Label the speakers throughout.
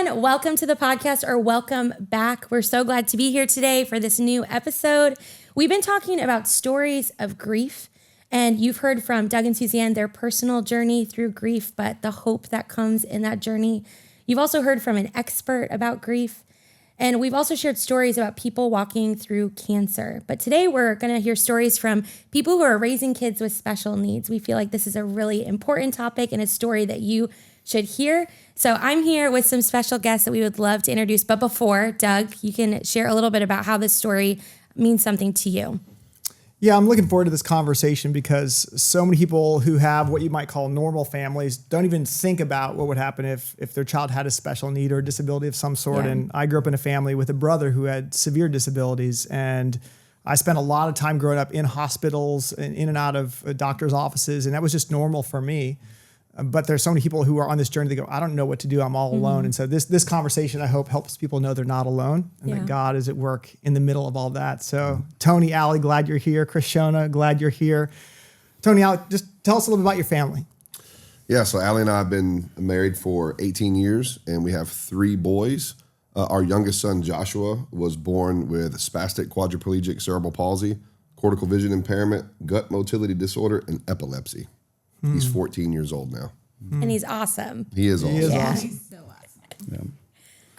Speaker 1: everyone. Welcome to the podcast, or welcome back. We're so glad to be here today for this new episode. We've been talking about stories of grief, and you've heard from Doug and Suzanne, their personal journey through grief, but the hope that comes in that journey. You've also heard from an expert about grief, and we've also shared stories about people walking through cancer. But today we're going to hear stories from people who are raising kids with special needs. We feel like this is a really important topic and a story that you should hear. So I'm here with some special guests that we would love to introduce. But before, Doug, you can share a little bit about how this story means something to you.
Speaker 2: Yeah, I'm looking forward to this conversation because so many people who have what you might call normal families don't even think about what would happen if their child had a special need or a disability of some sort.
Speaker 1: Yeah.
Speaker 2: And I grew up in a family with a brother who had severe disabilities, and I spent a lot of time growing up in hospitals and in and out of doctors' offices, and that was just normal for me. But there's so many people who are on this journey that go, I don't know what to do. I'm all alone. And so this conversation, I hope, helps people know they're not alone and that God is at work in the middle of all that. So Tony, Allie, glad you're here. Shona, glad you're here. Tony, Allie, just tell us a little bit about your family.
Speaker 3: Yeah, so Allie and I have been married for 18 years, and we have 3 boys. Our youngest son, Joshua, was born with spastic quadriplegic cerebral palsy, cortical vision impairment, gut motility disorder, and epilepsy. He's 14 years old now.
Speaker 1: And he's awesome.
Speaker 3: He is awesome.
Speaker 2: Awesome.
Speaker 4: He's so awesome.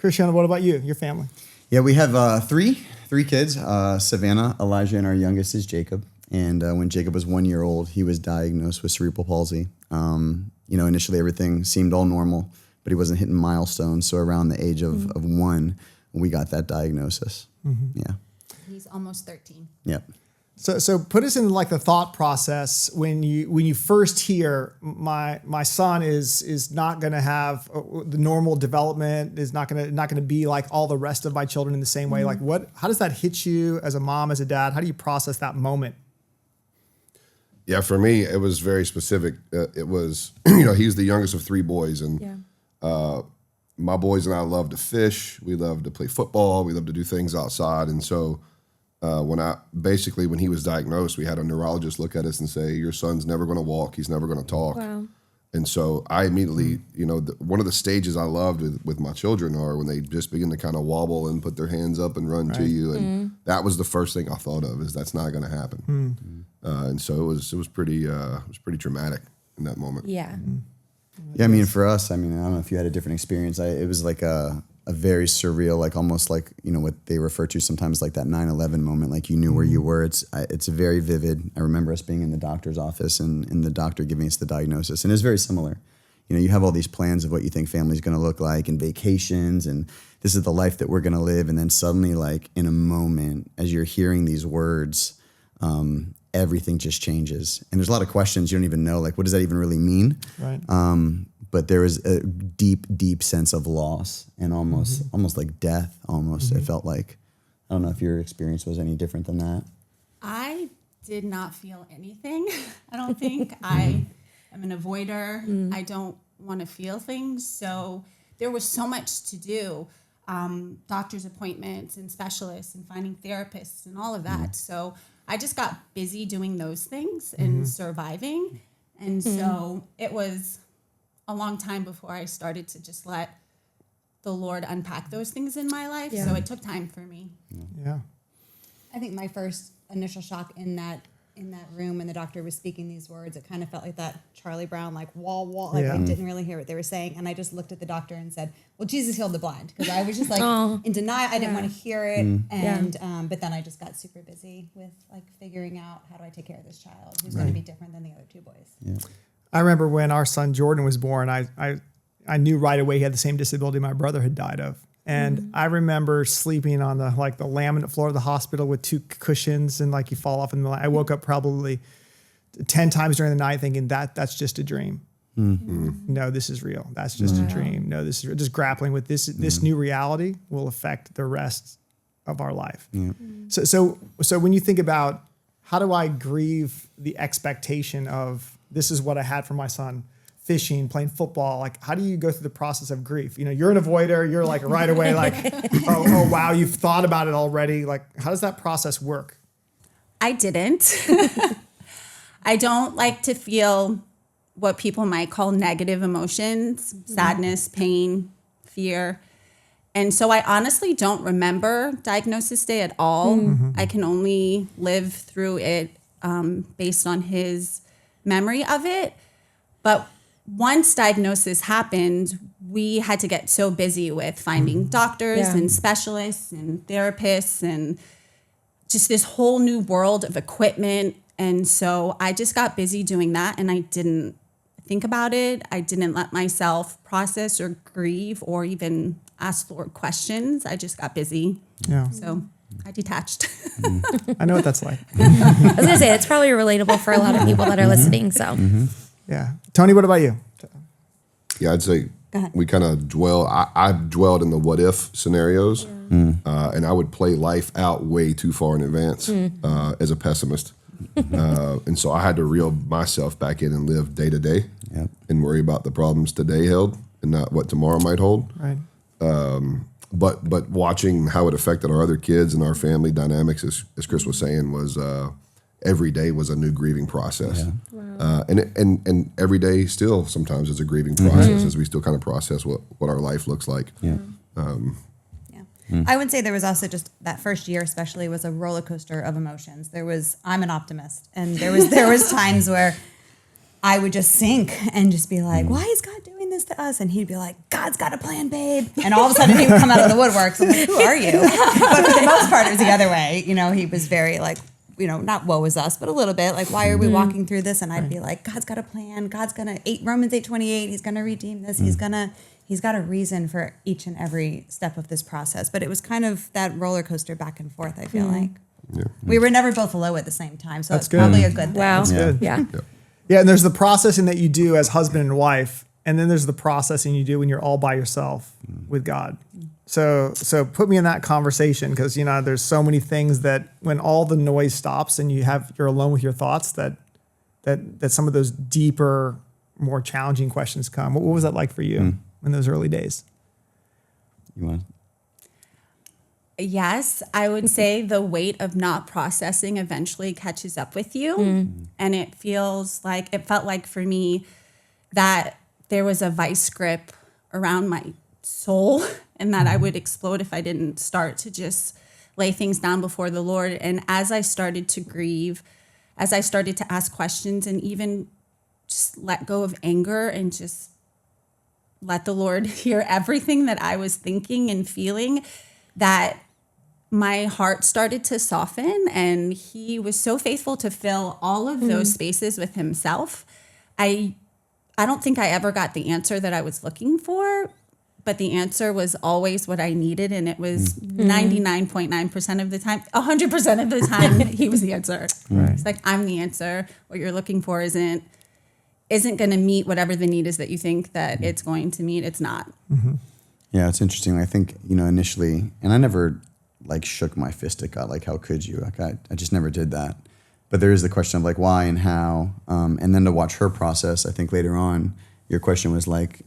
Speaker 2: Yeah. Shona, what about you, your family?
Speaker 5: Yeah, we have three kids, Savannah, Elijah, and our youngest is Jacob. And when Jacob was 1 year old, he was diagnosed with cerebral palsy. Initially everything seemed all normal, but he wasn't hitting milestones. So around the age of 1, we got that diagnosis. Yeah.
Speaker 4: He's almost 13.
Speaker 5: Yep.
Speaker 2: So put us in like the thought process when you first hear my son is not going to have the normal development, is not going to be like all the rest of my children in the same way. Like how does that hit you as a mom, as a dad? How do you process that moment?
Speaker 3: Yeah, for me, it was very specific. It was, he's the youngest of 3 boys, and my boys and I love to fish. We love to play football. We love to do things outside, and so. When he was diagnosed, we had a neurologist look at us and say, your son's never going to walk. He's never going to talk. Wow. And so I immediately, one of the stages I loved with my children are when they just begin to kind of wobble and put their hands up and run to you. And that was the first thing I thought of, is that's not going to happen. And so it was pretty traumatic in that moment.
Speaker 1: Yeah.
Speaker 5: Yeah, I mean, for us, I don't know if you had a different experience. It was like a very surreal, like almost like, what they refer to sometimes like that 9/11 moment, like you knew where you were. It's very vivid. I remember us being in the doctor's office and the doctor giving us the diagnosis. And it's very similar. You have all these plans of what you think family's going to look like and vacations, and this is the life that we're going to live. And then suddenly, like in a moment, as you're hearing these words, everything just changes. And there's a lot of questions you don't even know, like, what does that even really mean?
Speaker 2: Right.
Speaker 5: But there was a deep, deep sense of loss and almost like death, almost. It felt like. I don't know if your experience was any different than that.
Speaker 4: I did not feel anything, I don't think. I am an avoider. I don't want to feel things. So there was so much to do, doctor's appointments and specialists and finding therapists and all of that. So I just got busy doing those things and surviving. And so it was a long time before I started to just let the Lord unpack those things in my life. Yeah. So it took time for me.
Speaker 2: Yeah.
Speaker 6: I think my first initial shock in that room, and the doctor was speaking these words, it kind of felt like that Charlie Brown, like wall. Like I didn't really hear what they were saying. And I just looked at the doctor and said, well, Jesus healed the blind. Because I was just like in denial. I didn't want to hear it. And but then I just got super busy with like figuring out, how do I take care of this child who's going to be different than the other 2 boys. Yeah.
Speaker 2: I remember when our son Jordan was born, I knew right away he had the same disability my brother had died of. And I remember sleeping on the laminate floor of the hospital with 2 cushions, and like you fall off in the middle. I woke up probably 10 times during the night thinking that's just a dream. No, this is real. That's just a dream. No, this is real. Just grappling with this new reality will affect the rest of our life. So when you think about, how do I grieve the expectation of, this is what I had for my son, fishing, playing football, like how do you go through the process of grief? You're an avoider, you're like right away like, oh wow, you've thought about it already. Like, how does that process work?
Speaker 4: I didn't. I don't like to feel what people might call negative emotions, sadness, pain, fear. And so I honestly don't remember diagnosis day at all. I can only live through it based on his memory of it. But once diagnosis happened, we had to get so busy with finding doctors and specialists and therapists and just this whole new world of equipment. And so I just got busy doing that, and I didn't think about it. I didn't let myself process or grieve or even ask the Lord questions. I just got busy.
Speaker 2: Yeah.
Speaker 4: So I detached.
Speaker 2: I know what that's like.
Speaker 1: I was gonna say it's probably relatable for a lot of people that are listening. So
Speaker 2: Yeah. Tony, what about you?
Speaker 3: Yeah, I'd say we kind of dwell. I dwelled in the what if scenarios, and I would play life out way too far in advance as a pessimist. And so I had to reel myself back in and live day to day and worry about the problems today held and not what tomorrow might hold.
Speaker 2: Right.
Speaker 3: But watching how it affected our other kids and our family dynamics, as Chris was saying, was every day was a new grieving process. And every day still sometimes is a grieving process as we still kind of process what our life looks like.
Speaker 6: I would say there was also just that first year especially was a roller coaster of emotions. I'm an optimist, and there was times where I would just sink and just be like, why is God doing this to us? And he'd be like, God's got a plan, babe. And all of a sudden he would come out of the woodworks. I'm like, who are you? But for the most part, it was the other way. You know, he was very like, you know, not woe is us, but a little bit like, why are we walking through this? And I'd be like, God's got a plan. God's going to, Romans 8:28, he's going to redeem this. He's got a reason for each and every step of this process. But it was kind of that roller coaster back and forth, I feel like.
Speaker 3: Yeah.
Speaker 6: We were never both low at the same time. So
Speaker 2: That's
Speaker 6: it's
Speaker 2: good.
Speaker 6: probably a good thing.
Speaker 1: wow,
Speaker 2: good.
Speaker 1: yeah.
Speaker 2: Yeah, and there's the processing that you do as husband and wife, and then there's the processing you do when you're all by yourself with God. So put me in that conversation, because you know there's so many things that when all the noise stops and you're alone with your thoughts, that some of those deeper, more challenging questions come. What was that like for you in those early days?
Speaker 5: You want?
Speaker 4: Yes, I would say the weight of not processing eventually catches up with you. And it felt like for me that there was a vice grip around my soul and that I would explode if I didn't start to just lay things down before the Lord. And as I started to grieve, as I started to ask questions and even just let go of anger and just let the Lord hear everything that I was thinking and feeling, that my heart started to soften, and he was so faithful to fill all of those spaces with himself. I don't think I ever got the answer that I was looking for, but the answer was always what I needed, and it was 99.9% of the time, 100% of the time, he was the answer.
Speaker 2: Right.
Speaker 4: It's like, I'm the answer. What you're looking for isn't going to meet whatever the need is that you think that it's going to meet. It's not.
Speaker 5: Yeah, it's interesting. I think, initially, and I never like shook my fist at God, like, how could you? Like, I just never did that. But there is the question of like, why and how, and then to watch her process. I think later on, your question was like,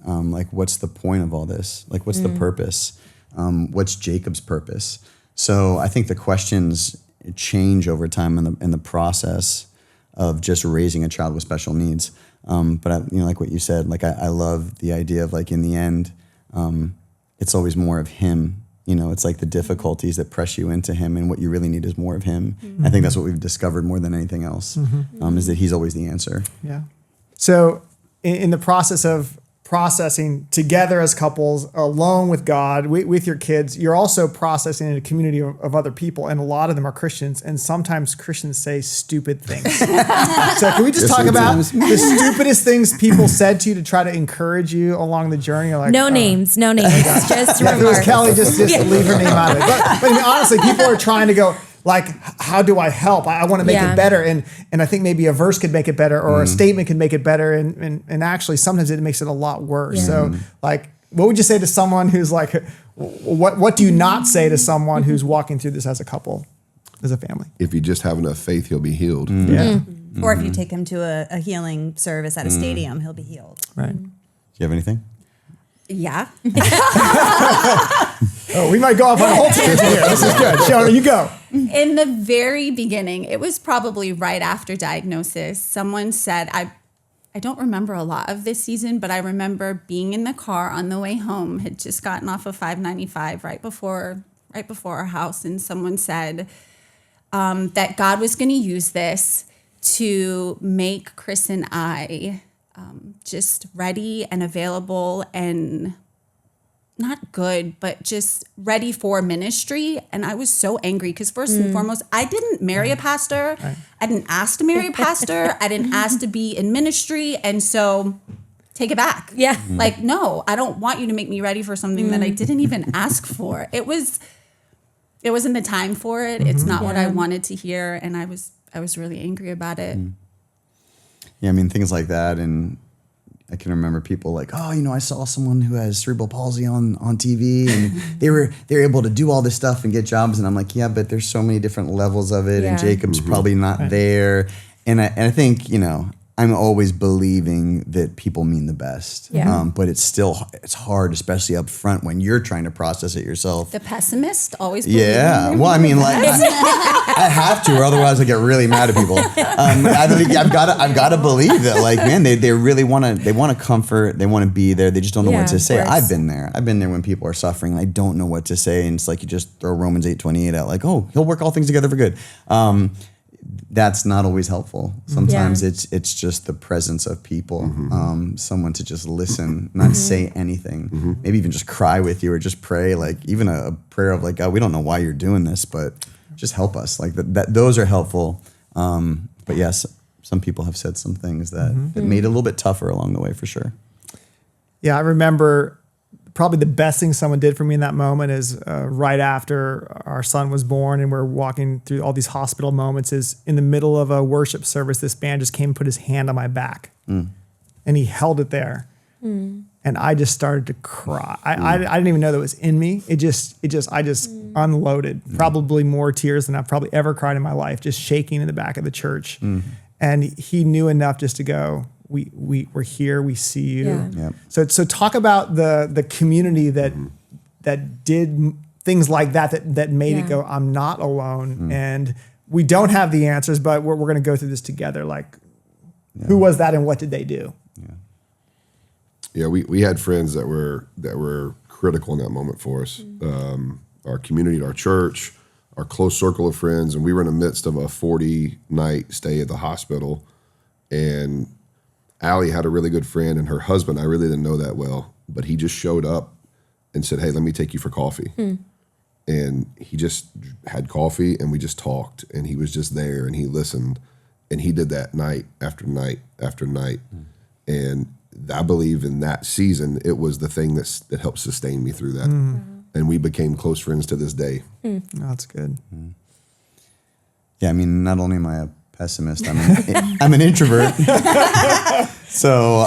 Speaker 5: what's the point of all this? Like, what's the purpose? What's Jacob's purpose? So I think the questions change over time in the process of just raising a child with special needs. But like what you said, like I love the idea of like in the end, it's always more of him. It's like the difficulties that press you into him, and what you really need is more of him. I think that's what we've discovered more than anything else, is that he's always the answer.
Speaker 2: Yeah. So in the process of processing together as couples, alone with God, with your kids, you're also processing in a community of other people, and a lot of them are Christians, and sometimes Christians say stupid things. So can we just talk about the stupidest things people said to you to try to encourage you along the journey? Like,
Speaker 1: No names, just
Speaker 2: if it was
Speaker 1: remarks.
Speaker 2: Kelly, just leave her name out of it. But I mean, honestly, people are trying to go, like, how do I help? I want to make it better. And I think maybe a verse could make it better, or a statement could make it better. And actually sometimes it makes it a lot worse.
Speaker 1: Yeah.
Speaker 2: So like, what would you say to someone who's like, what do you not say to someone who's walking through this as a couple, as a family?
Speaker 3: If you just have enough faith, he'll be healed.
Speaker 2: Yeah.
Speaker 6: Or if you take him to a healing service at a stadium, he'll be healed.
Speaker 2: Right.
Speaker 5: Do you have anything?
Speaker 4: Yeah.
Speaker 2: Oh, we might go off on a whole tangent here. This is good. Shona, you go.
Speaker 4: In the very beginning, it was probably right after diagnosis, someone said, I don't remember a lot of this season, but I remember being in the car on the way home, had just gotten off of 595 right before our house, and someone said that God was going to use this to make Chris and I just ready and available and not good, but just ready for ministry. And I was so angry because first and foremost, I didn't marry a pastor. Right. I didn't ask to marry a pastor. I didn't ask to be in ministry. And so take it back.
Speaker 1: Yeah.
Speaker 4: Like, no, I don't want you to make me ready for something that I didn't even ask for. It wasn't the time for it. It's not what I wanted to hear. And I was really angry about it.
Speaker 5: Yeah, I mean, things like that. And I can remember people like, oh, I saw someone who has cerebral palsy on TV, and they're able to do all this stuff and get jobs. And I'm like, yeah, but there's so many different levels of it, and Jacob's probably not there. And I think, I'm always believing that people mean the best.
Speaker 1: Yeah.
Speaker 5: But it's hard, especially up front when you're trying to process it yourself.
Speaker 4: The pessimist always believes.
Speaker 5: Yeah. Well, I mean, like I have to, or otherwise I get really mad at people. I think I've got to believe that, like, man, they really want to comfort, they want to be there. They just don't know what to say. I've been there when people are suffering and I don't know what to say, and it's like you just throw Romans 8:28 out, like, oh, he'll work all things together for good. That's not always helpful. Sometimes it's just the presence of people, someone to just listen, not say anything, maybe even just cry with you or just pray, like even a prayer of like, God, we don't know why you're doing this, but just help us. Like those are helpful. But yes, some people have said some things that made it a little bit tougher along the way for sure.
Speaker 2: Yeah, I remember probably the best thing someone did for me in that moment is right after our son was born and we're walking through all these hospital moments, is in the middle of a worship service, this man just came and put his hand on my back and he held it there. And I just started to cry. I didn't even know that was in me. I just unloaded probably more tears than I've probably ever cried in my life, just shaking in the back of the church. And he knew enough just to go, we're here, we see you.
Speaker 1: Yeah.
Speaker 5: Yep.
Speaker 2: So talk about the community that did things like that made it go, I'm not alone. And we don't have the answers, but we're going to go through this together. Like, who was that and what did they do?
Speaker 3: Yeah, we had friends that were critical in that moment for us. Our community, our church, our close circle of friends, and we were in the midst of a 40-night stay at the hospital. And Allie had a really good friend, and her husband, I really didn't know that well, but he just showed up and said, hey, let me take you for coffee. And he just had coffee, and we just talked, and he was just there, and he listened, and he did that night after night after night. And I believe in that season, it was the thing that helped sustain me through that. And we became close friends to this day.
Speaker 2: Oh, that's good.
Speaker 5: Yeah, I mean, not only am I a pessimist, I'm an introvert. So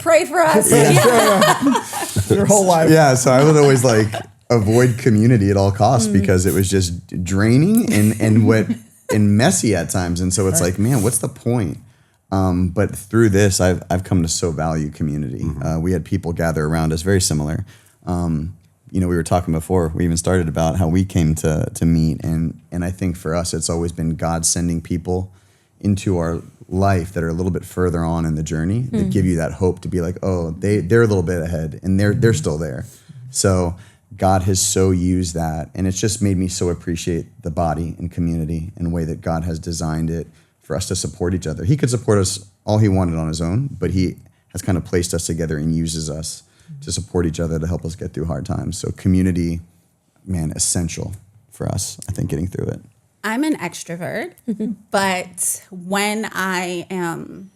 Speaker 4: Pray for us.
Speaker 2: Your whole life.
Speaker 5: Yeah, so I would always like avoid community at all costs because it was just draining and messy at times. And so it's like, man, what's the point? But through this, I've come to so value community. We had people gather around us, very similar. We were talking before we even started about how we came to meet, and I think for us, it's always been God sending people into our life that are a little bit further on in the journey that give you that hope to be like, oh, they're a little bit ahead, and they're still there. So God has so used that, and it's just made me so appreciate the body and community and the way that God has designed it for us to support each other. He could support us all he wanted on his own, but he has kind of placed us together and uses us to support each other to help us get through hard times. So community, man, essential for us, I think, getting through it.
Speaker 4: I'm an extrovert, but when I am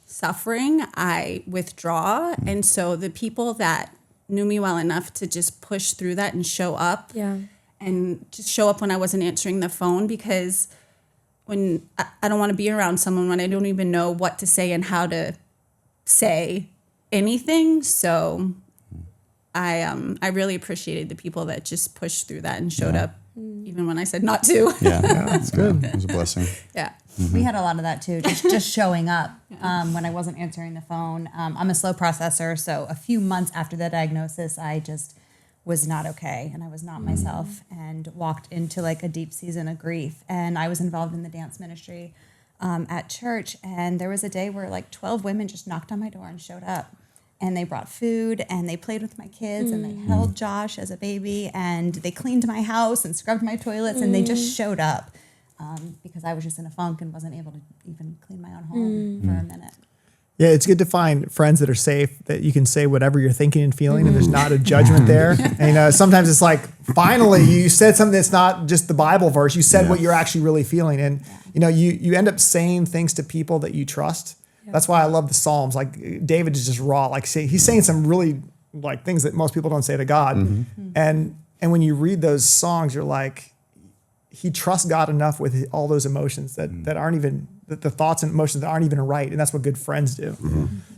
Speaker 4: suffering, I withdraw. And so the people that knew me well enough to just push through that and show up and just show up when I wasn't answering the phone, because when I don't want to be around someone when I don't even know what to say and how to say anything. So I really appreciated the people that just pushed through that and showed up even when I said not to.
Speaker 5: Yeah, that's good. It was a blessing.
Speaker 4: Yeah.
Speaker 6: We had a lot of that too, just showing up when I wasn't answering the phone. I'm a slow processor, so a few months after the diagnosis, I just was not okay, and I was not myself, and walked into like a deep season of grief. And I was involved in the dance ministry at church, and there was a day where like 12 women just knocked on my door and showed up. And they brought food, and they played with my kids, and they held Josh as a baby, and they cleaned my house and scrubbed my toilets, and they just showed up because I was just in a funk and wasn't able to even clean my own home for a minute.
Speaker 2: Yeah, it's good to find friends that are safe, that you can say whatever you're thinking and feeling, and there's not a judgment there. And sometimes it's like, finally, you said something that's not just the Bible verse. You said what you're actually really feeling. And, you end up saying things to people that you trust. That's why I love the Psalms. Like, David is just raw. Like, he's saying some really, like, things that most people don't say to God. And when you read those songs, you're like, he trusts God enough with all those emotions that aren't even, the thoughts and emotions that aren't even right. And that's what good friends do.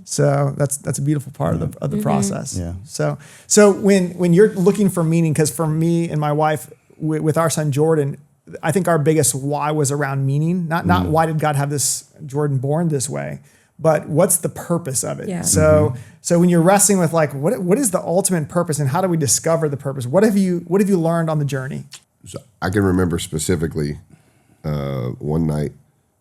Speaker 2: So that's a beautiful part of the process.
Speaker 5: Yeah.
Speaker 2: So when you're looking for meaning, because for me and my wife, with our son Jordan, I think our biggest why was around meaning. Not why did God have this Jordan born this way, but what's the purpose of it?
Speaker 1: Yeah.
Speaker 2: So when you're wrestling with like, what is the ultimate purpose, and how do we discover the purpose? What have you learned on the journey?
Speaker 3: So I can remember specifically one night,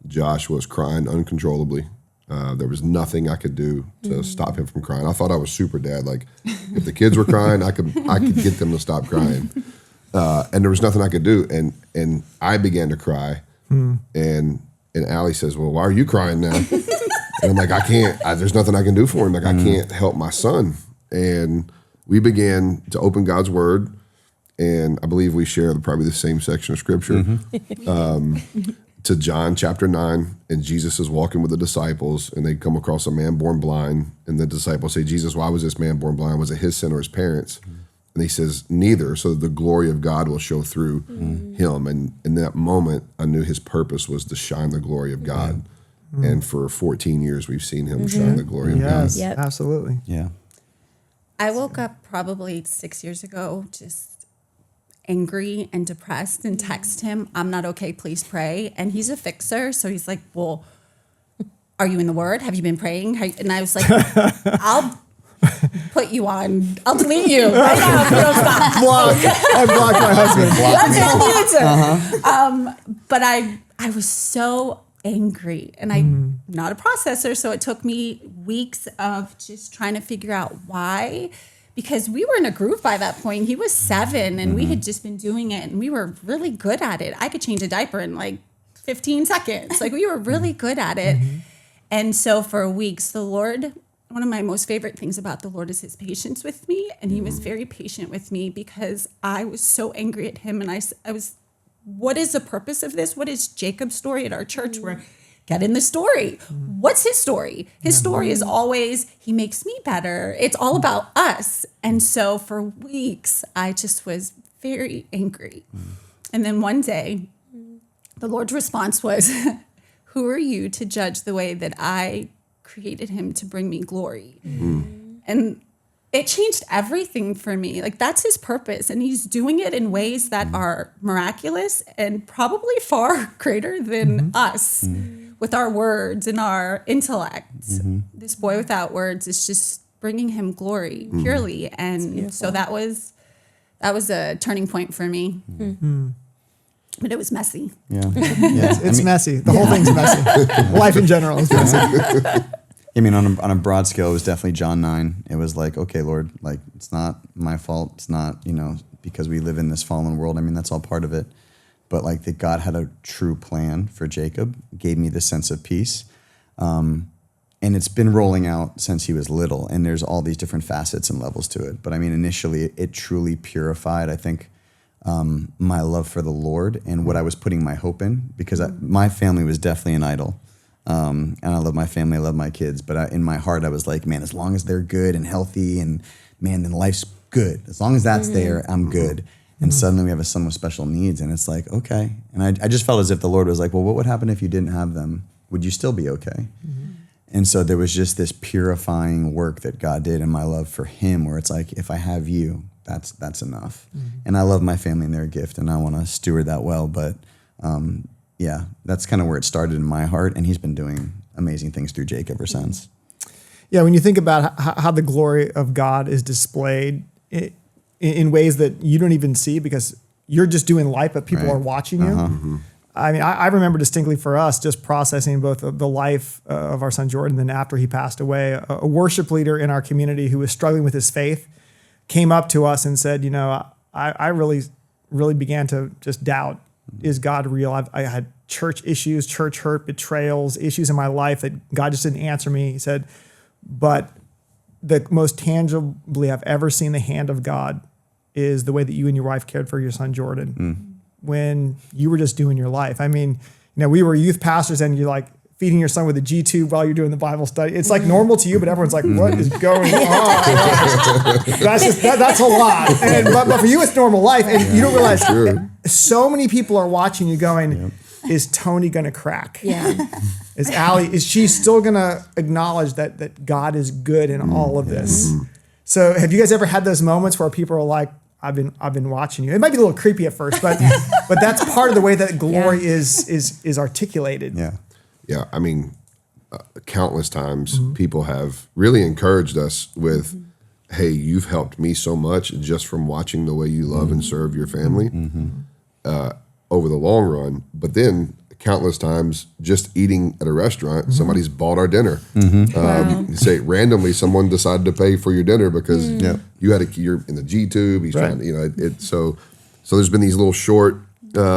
Speaker 3: Josh was crying uncontrollably. There was nothing I could do to stop him from crying. I thought I was super dad. Like, if the kids were crying, I could get them to stop crying. And there was nothing I could do. And I began to cry. And Allie says, "Well, why are you crying now?" And I'm like, "I can't. There's nothing I can do for him. Like, I can't help my son." And we began to open God's word. And I believe we share probably the same section of scripture. To John chapter 9, and Jesus is walking with the disciples, and they come across a man born blind, and the disciples say, "Jesus, why was this man born blind? Was it his sin or his parents?" And he says, "Neither, so that the glory of God will show through him." And in that moment, I knew his purpose was to shine the glory of God. And for 14 years, we've seen him shine the glory of God.
Speaker 2: Yes, absolutely.
Speaker 5: Yeah.
Speaker 4: I woke up probably 6 years ago, just angry and depressed, and text him, "I'm not okay, please pray." And he's a fixer, so he's like, "Well, are you in the word? Have you been praying?" And I was like, "I'll put you on, I'll delete you right now if you don't stop."
Speaker 2: I blocked my husband.
Speaker 4: That's on YouTube. But I was so angry, and I'm not a processor, so it took me weeks of just trying to figure out why. Because we were in a groove by that point. He was 7, and we had just been doing it, and we were really good at it. I could change a diaper in like 15 seconds. Like, we were really good at it. And so for weeks, the Lord, one of my most favorite things about the Lord is his patience with me. And he was very patient with me because I was so angry at him. And I was, what is the purpose of this? What is Jacob's story at our church? Where get in the story. What's his story? His story is always, he makes me better. It's all about us. And so for weeks, I just was very angry. And then one day, the Lord's response was, "Who are you to judge the way that I created him to bring me glory?" And it changed everything for me. Like, that's his purpose. And he's doing it in ways that are miraculous and probably far greater than us. With our words and our intellect. This boy without words is just bringing him glory purely. And so that was a turning point for me. But it was messy.
Speaker 5: Yeah.
Speaker 2: It's messy. The whole thing's messy. Life in general is messy.
Speaker 5: I mean, on a broad scale, it was definitely John 9. It was like, okay, Lord, like, it's not my fault. It's not, because we live in this fallen world. I mean, that's all part of it. But like, that God had a true plan for Jacob, gave me this sense of peace. And it's been rolling out since he was little. And there's all these different facets and levels to it. But I mean, initially, it truly purified, I think, my love for the Lord and what I was putting my hope in. Because my family was definitely an idol. And I love my family, I love my kids. But in my heart, I was like, man, as long as they're good and healthy, and man, then life's good. As long as that's there, I'm good. And suddenly we have a son with special needs, and it's like, okay. And I just felt as if the Lord was like, well, what would happen if you didn't have them? Would you still be okay? And so there was just this purifying work that God did in my love for him, where it's like, if I have you, that's enough. And I love my family and their gift, and I want to steward that well. But yeah, that's kind of where it started in my heart, and he's been doing amazing things through Jake ever since.
Speaker 2: Yeah, when you think about how the glory of God is displayed in ways that you don't even see because you're just doing life, but people are watching you. I mean, I remember distinctly for us just processing both the life of our son Jordan, then after he passed away, a worship leader in our community who was struggling with his faith came up to us and said, I really began to just doubt, is God real? I had church issues, church hurt, betrayals, issues in my life that God just didn't answer me. He said, but the most tangibly I've ever seen the hand of God is the way that you and your wife cared for your son Jordan when you were just doing your life. I mean, we were youth pastors and you're like feeding your son with a G-tube while you're doing the Bible study. It's like normal to you, but everyone's like, what is going on? That's a lot. But for you, it's normal life. And you don't realize so many people are watching you going, is Tony going to crack?
Speaker 1: Yeah.
Speaker 2: Is she still going to acknowledge that God is good in all of this? So have you guys ever had those moments where people are like, I've been watching you? It might be a little creepy at first, but that's part of the way that glory is articulated.
Speaker 5: Yeah.
Speaker 3: Yeah. I mean, countless times people have really encouraged us with, hey, you've helped me so much just from watching the way you love and serve your family over the long run. But then countless times just eating at a restaurant, somebody's bought our dinner. Say randomly someone decided to pay for your dinner because you're in the G-tube. He's trying to, so there's been these little short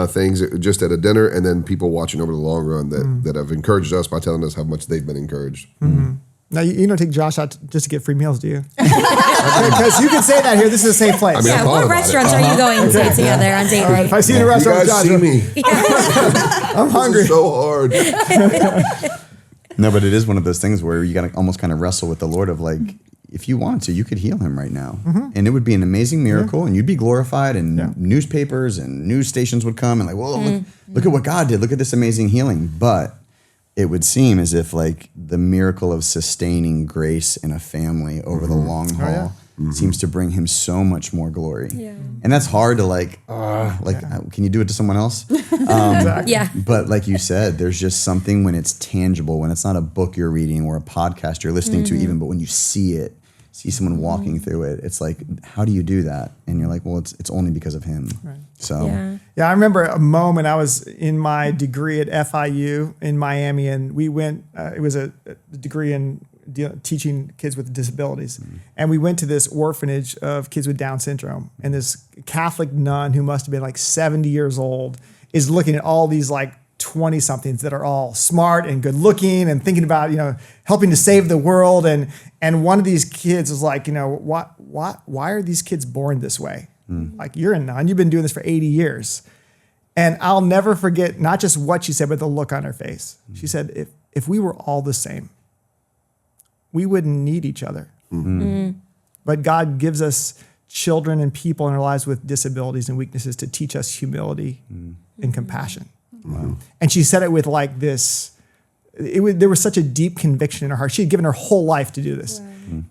Speaker 3: things just at a dinner, and then people watching over the long run that have encouraged us by telling us how much they've been encouraged.
Speaker 2: Now, you don't take Josh out just to get free meals, do you? Because you can say that here. This is a safe place.
Speaker 3: I mean,
Speaker 1: What restaurants are you going to together on date night?
Speaker 2: If I see you in a restaurant,
Speaker 3: You guys
Speaker 2: Josh,
Speaker 3: see me.
Speaker 2: I'm hungry.
Speaker 3: This is so hard.
Speaker 5: No, but it is one of those things where you got to almost kind of wrestle with the Lord of like, if you wanted to, you could heal him right now. And it would be an amazing miracle and you'd be glorified and newspapers and news stations would come and like, well, look at what God did. Look at this amazing healing. But it would seem as if like the miracle of sustaining grace in a family over the long haul seems to bring him so much more glory. Yeah. And that's hard to can you do it to someone else? But like you said, there's just something when it's tangible, when it's not a book you're reading or a podcast you're listening to even, but when you see someone walking through it, it's like, how do you do that? And you're like, well, it's only because of him. Right. So
Speaker 2: I remember a moment. I was in my degree at FIU in Miami, and we went. It was a degree in teaching kids with disabilities, and we went to this orphanage of kids with Down syndrome. And this Catholic nun who must have been like 70 years old is looking at all these like 20-somethings that are all smart and good looking and thinking about, helping to save the world. And one of these kids was like, why are these kids born this way? Like, you're a nun, you've been doing this for 80 years. And I'll never forget not just what she said, but the look on her face. She said, if we were all the same, we wouldn't need each other. But God gives us children and people in our lives with disabilities and weaknesses to teach us humility and compassion. And she said it with like this, there was such a deep conviction in her heart. She had given her whole life to do this.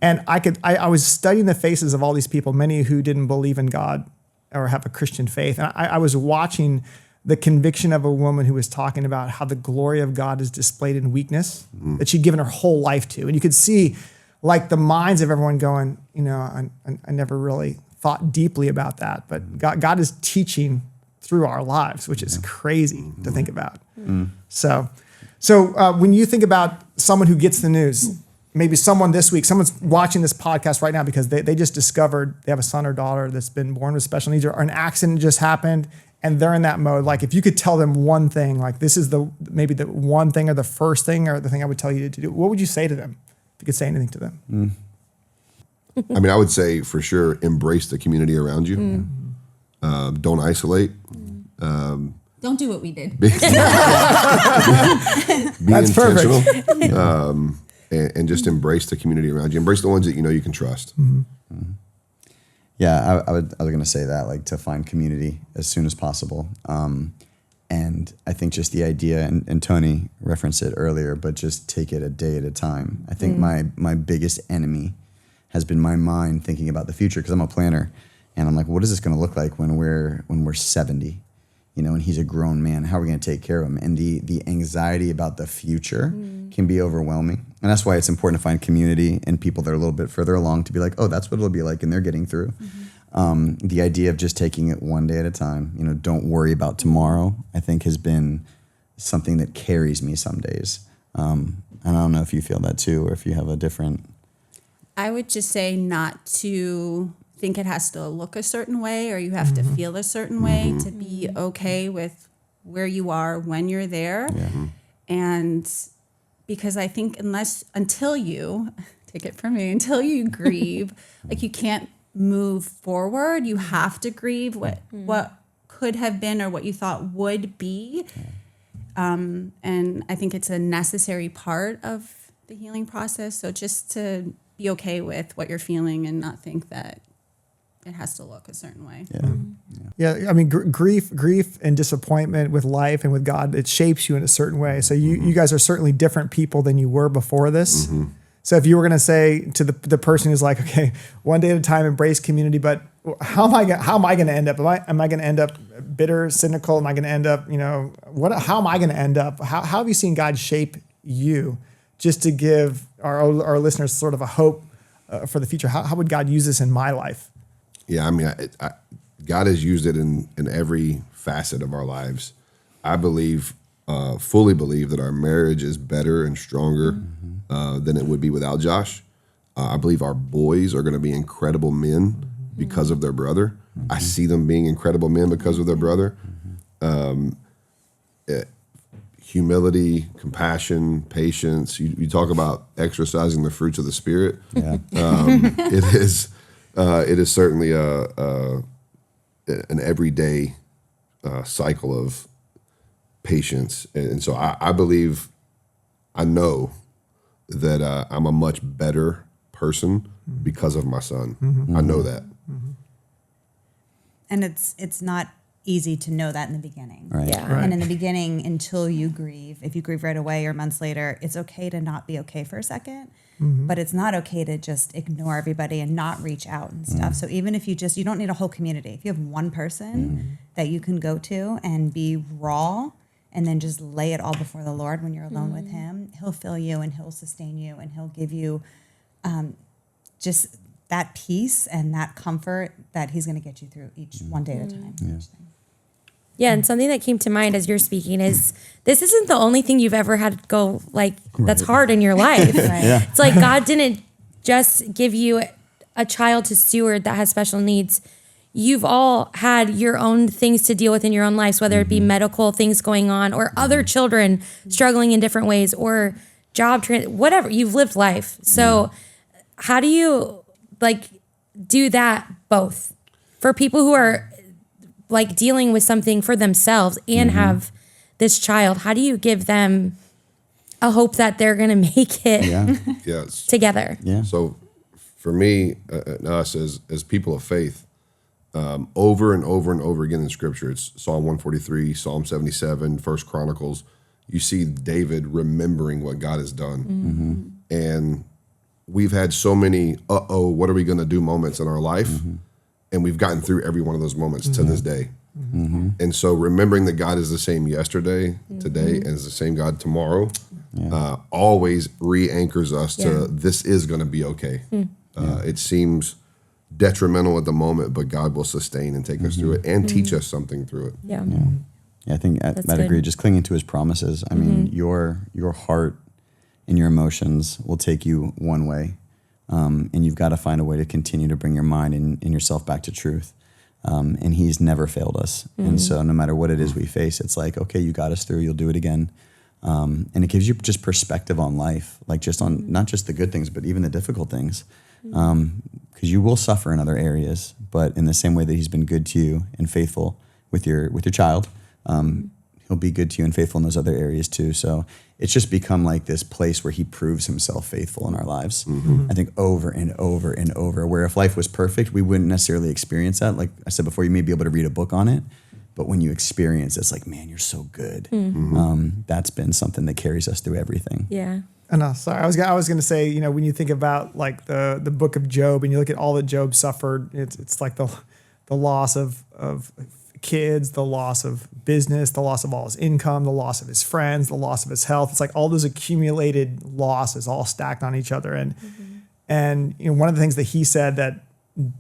Speaker 2: And I was studying the faces of all these people, many who didn't believe in God or have a Christian faith. And I was watching the conviction of a woman who was talking about how the glory of God is displayed in weakness that she'd given her whole life to. And you could see like the minds of everyone going, I never really thought deeply about that, but God is teaching through our lives, which is crazy to think about. So when you think about someone who gets the news, maybe someone this week, someone's watching this podcast right now because they just discovered they have a son or daughter that's been born with special needs, or an accident just happened and they're in that mode. Like, if you could tell them one thing, like this is maybe the one thing or the first thing or the thing I would tell you to do, what would you say to them if you could say anything to them?
Speaker 3: I mean, I would say for sure, embrace the community around you. Don't isolate.
Speaker 4: Don't do what we did.
Speaker 3: Be
Speaker 2: That's
Speaker 3: intentional. And just embrace the community around you. Embrace the ones that you can trust.
Speaker 5: Yeah, I was going to say that, like, to find community as soon as possible. And I think just the idea, and Tony referenced it earlier, but just take it a day at a time. I think my biggest enemy has been my mind thinking about the future, because I'm a planner. And I'm like, what is this going to look like when we're 70? And he's a grown man. How are we going to take care of him? And the anxiety about the future can be overwhelming. And that's why it's important to find community and people that are a little bit further along to be like, oh, that's what it'll be like, and they're getting through. The idea of just taking it one day at a time, don't worry about tomorrow, I think has been something that carries me some days. And I don't know if you feel that too, or if you have a different.
Speaker 4: I would just say not to think it has to look a certain way or you have to feel a certain way to be okay with where you are when you're there. And because I think until you, take it from me, until you grieve, like you can't move forward. You have to grieve what could have been or what you thought would be. And I think it's a necessary part of the healing process. So just to be okay with what you're feeling and not think that it has to look a certain way.
Speaker 2: Yeah, I mean, grief and disappointment with life and with God, it shapes you in a certain way. So you guys are certainly different people than you were before this. So if you were going to say to the person who's like, okay, one day at a time, embrace community, but how am I going to end up? Am I going to end up bitter, cynical? Am I going to end up, how am I going to end up? How have you seen God shape you? Just to give our listeners sort of a hope for the future. How would God use this in my life?
Speaker 3: Yeah, I mean, God has used it in every facet of our lives. I fully believe that our marriage is better and stronger than it would be without Josh. I believe our boys are going to be incredible men because of their brother. I see them being incredible men because of their brother. Humility, compassion, patience. You talk about exercising the fruits of the Spirit.
Speaker 5: Yeah.
Speaker 3: It is certainly an everyday cycle of patience, and so I believe, I know that I'm a much better person because of my son. I know that,
Speaker 6: And it's not easy to know that in the beginning.
Speaker 5: Right.
Speaker 1: Yeah.
Speaker 2: Right.
Speaker 6: And in the beginning, until you grieve, if you grieve right away or months later, it's okay to not be okay for a second, but it's not okay to just ignore everybody and not reach out and stuff. So even if you don't need a whole community. If you have one person that you can go to and be raw and then just lay it all before the Lord when you're alone with him, he'll fill you and he'll sustain you and he'll give you just that peace and that comfort that he's going to get you through each one day at a time.
Speaker 1: Yeah, and something that came to mind as you're speaking is this isn't the only thing you've ever had go that's hard in your life. It's like God didn't just give you a child to steward that has special needs. You've all had your own things to deal with in your own lives, whether it be medical things going on or other children struggling in different ways or whatever. You've lived life. So how do you do that both for people who are dealing with something for themselves and have this child? How do you give them a hope that they're going to make it together?
Speaker 5: Yeah.
Speaker 3: So for me and us as people of faith, over and over and over again in Scripture, it's Psalm 143, Psalm 77, 1 Chronicles, you see David remembering what God has done. And we've had so many, what are we going to do moments in our life? And we've gotten through every one of those moments to this day. And so remembering that God is the same yesterday, today, and is the same God tomorrow, always re-anchors us to this is going to be okay. It seems detrimental at the moment, but God will sustain and take us through it and teach us something through it.
Speaker 1: Yeah.
Speaker 5: Yeah, I think I'd agree. Just clinging to his promises. I mean, your heart and your emotions will take you one way. And you've got to find a way to continue to bring your mind and yourself back to truth. And he's never failed us. And so no matter what it is we face, it's like, okay, you got us through, you'll do it again. And it gives you just perspective on life, just on not just the good things, but even the difficult things. Because you will suffer in other areas, but in the same way that he's been good to you and faithful with your child, he'll be good to you and faithful in those other areas too. So it's just become this place where he proves himself faithful in our lives. I think over and over and over, where if life was perfect, we wouldn't necessarily experience that. Like I said before, you may be able to read a book on it, but when you experience it, it's like, man, you're so good. That's been something that carries us through everything.
Speaker 1: Yeah.
Speaker 2: No, sorry. I was going to say, when you think about the book of Job and you look at all that Job suffered, it's like the loss of kids, the loss of business, the loss of all his income, the loss of his friends, the loss of his health. It's like all those accumulated losses all stacked on each other. And one of the things that he said that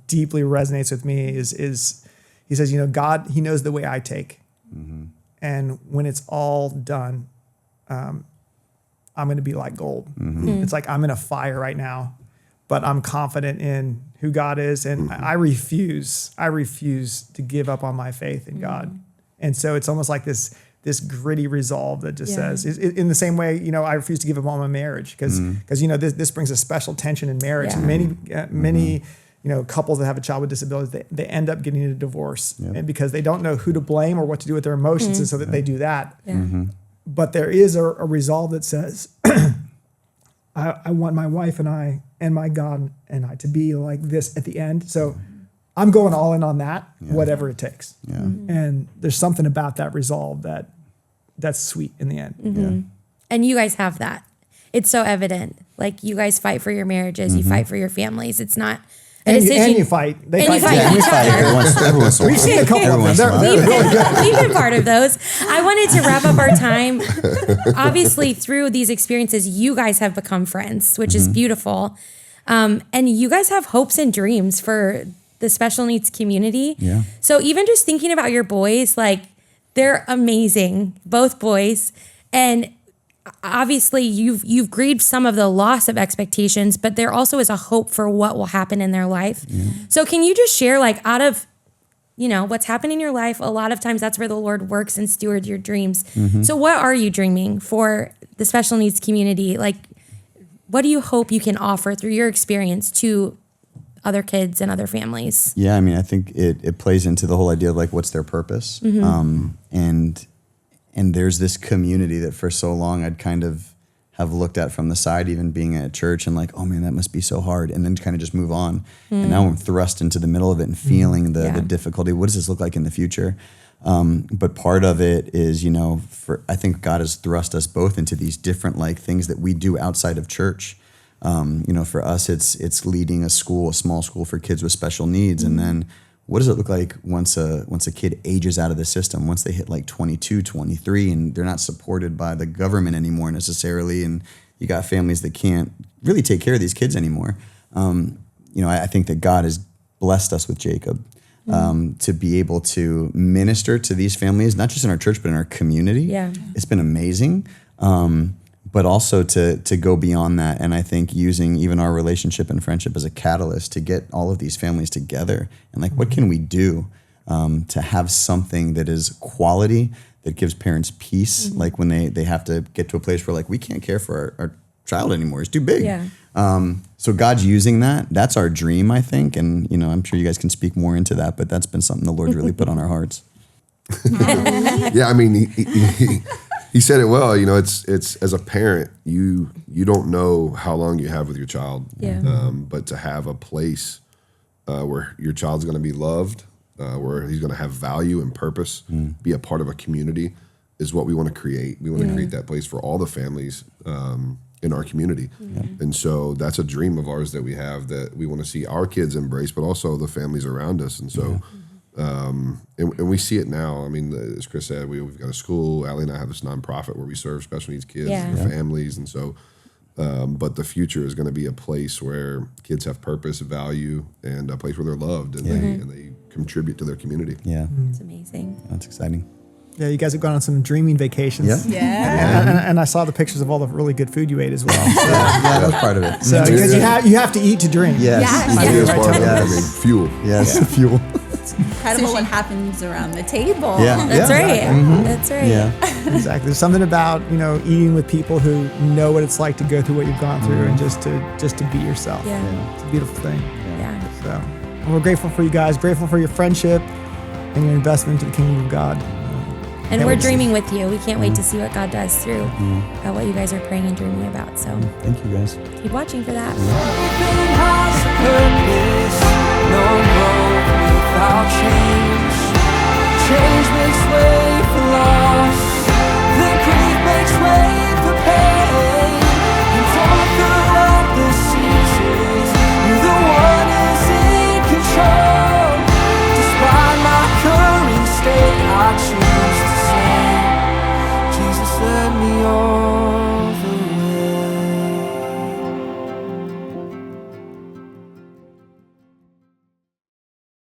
Speaker 2: deeply resonates with me is he says, God, he knows the way I take. And when it's all done, I'm going to be like gold. It's like I'm in a fire right now, but I'm confident in who God is. And I refuse to give up on my faith in God. And so it's almost like this gritty resolve that just says, in the same way, I refuse to give up on my marriage because this brings a special tension in marriage.
Speaker 1: Yeah.
Speaker 2: Many couples that have a child with disabilities, they end up getting a divorce and because they don't know who to blame or what to do with their emotions, and so that they do that. But there is a resolve that says, I want my wife and I and my God and I to be like this at the end. So I'm going all in on that, whatever it takes. And there's something about that resolve that's sweet in the end.
Speaker 1: And you guys have that. It's so evident. Like you guys fight for your marriages, you fight for your families. It's not a decision.
Speaker 2: And you fight. They fight.
Speaker 1: Yeah,
Speaker 5: we fight everyone's
Speaker 2: We've seen a couple of them.
Speaker 1: We've been part of those. I wanted to wrap up our time. Obviously, through these experiences, you guys have become friends, which is beautiful. And you guys have hopes and dreams for the special needs community.
Speaker 5: Yeah.
Speaker 1: So even just thinking about your boys, like they're amazing, both boys. And obviously you've grieved some of the loss of expectations, but there also is a hope for what will happen in their life. So can you just share, like, out of, what's happened in your life, a lot of times that's where the Lord works and stewards your dreams. So what are you dreaming for the special needs community? Like, what do you hope you can offer through your experience to other kids and other families?
Speaker 5: Yeah, I mean, I think it plays into the whole idea of like, what's their purpose? And there's this community that for so long I'd kind of have looked at from the side, even being at church, and like, oh man, that must be so hard. And then kind of just move on. And now I'm thrust into the middle of it and feeling the difficulty. What does this look like in the future? But part of it is, I think God has thrust us both into these different like things that we do outside of church. For us, it's leading a small school for kids with special needs. And then what does it look like once a kid ages out of the system, once they hit like 22, 23, and they're not supported by the government anymore necessarily, and you got families that can't really take care of these kids anymore. I think that God has blessed us with Jacob to be able to minister to these families, not just in our church, but in our community. Yeah. It's been amazing. But also to go beyond that. And I think using even our relationship and friendship as a catalyst to get all of these families together and like, what can we do to have something that is quality, that gives parents peace, like when they have to get to a place where like, we can't care for our child anymore, it's too big. Yeah. So God's using that. That's our dream, I think. And, I'm sure you guys can speak more into that, but that's been something the Lord's really put on our hearts.
Speaker 3: Yeah, I mean, he said it well. It's as a parent, you don't know how long you have with your child. Yeah. But to have a place where your child's going to be loved, where he's going to have value and purpose, be a part of a community, is what we want to create. We want to create that place for all the families in our community. And so that's a dream of ours that we have, that we want to see our kids embrace, but also the families around us. And so. And we see it now. I mean, as Chris said, we've got a school. Allie and I have this nonprofit where we serve special needs kids and their families. And so, but the future is going to be a place where kids have purpose, value, and a place where they're loved and they contribute to their community.
Speaker 5: Yeah.
Speaker 1: It's amazing.
Speaker 5: That's exciting.
Speaker 2: Yeah, you guys have gone on some dreaming vacations.
Speaker 6: Yeah.
Speaker 2: And I saw the pictures of all the really good food you ate as well. So,
Speaker 5: yeah, that's part of it.
Speaker 2: So because you have to eat to dream.
Speaker 5: Yes.
Speaker 3: Fuel.
Speaker 5: Yes, fuel.
Speaker 4: Incredible what happens around the table.
Speaker 5: Yeah.
Speaker 1: That's right. That's right.
Speaker 5: Yeah.
Speaker 2: Exactly. There's something about, eating with people who know what it's like to go through what you've gone through and just to be yourself.
Speaker 1: Yeah.
Speaker 2: It's a beautiful thing.
Speaker 1: Yeah.
Speaker 2: So we're grateful for you guys, grateful for your friendship and your investment into the kingdom of God.
Speaker 1: And we're dreaming with you. We can't wait to see what God does through what you guys are praying and dreaming about. So
Speaker 5: thank you guys.
Speaker 1: Keep watching for that.
Speaker 7: No growth without change.